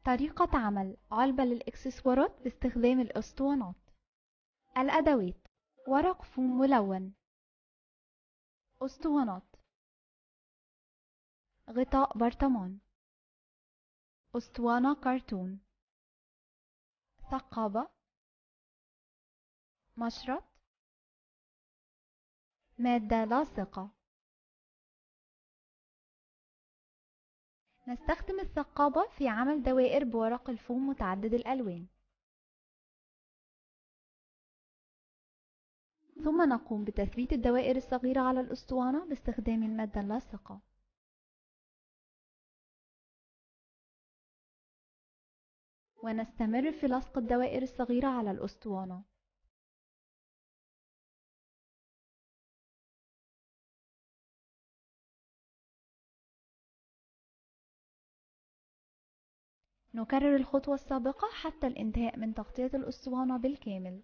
طريقة عمل علبة للإكسسوارات باستخدام الأسطوانات. الأدوات: ورق فوم ملون، أسطوانات، غطاء برطمان، أسطوانة كرتون، ثقابة، مشرط، مادة لاصقة. نستخدم الثقابة في عمل دوائر بورق الفوم متعدد الألوان، ثم نقوم بتثبيت الدوائر الصغيرة على الأسطوانة باستخدام المادة اللاصقة. ونستمر في لصق الدوائر الصغيرة على الأسطوانة. نكرر الخطوة السابقة حتى الانتهاء من تغطية الأسطوانة بالكامل.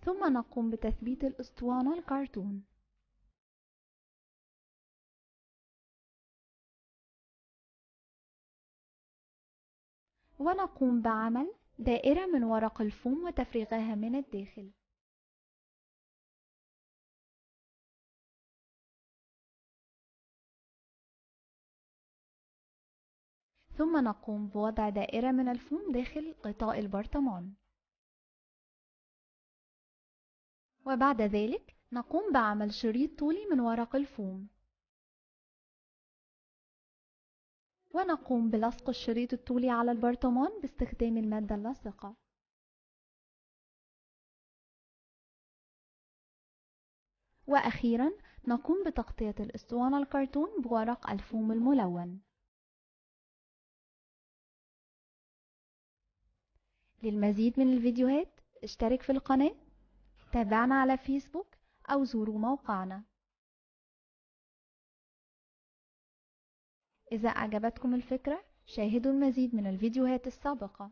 ثم نقوم بتثبيت الأسطوانة الكرتون. ونقوم بعمل دائرة من ورق الفوم وتفريغها من الداخل. ثم نقوم بوضع دائرة من الفوم داخل غطاء البرطمان. وبعد ذلك نقوم بعمل شريط طولي من ورق الفوم، ونقوم بلصق الشريط الطولي على البرطمان باستخدام المادة اللاصقة. وأخيرا نقوم بتغطية الأسطوانة الكرتون بورق الفوم الملون. للمزيد من الفيديوهات اشترك في القناة، تابعنا على فيسبوك أو زوروا موقعنا. إذا أعجبتكم الفكرة شاهدوا المزيد من الفيديوهات السابقة.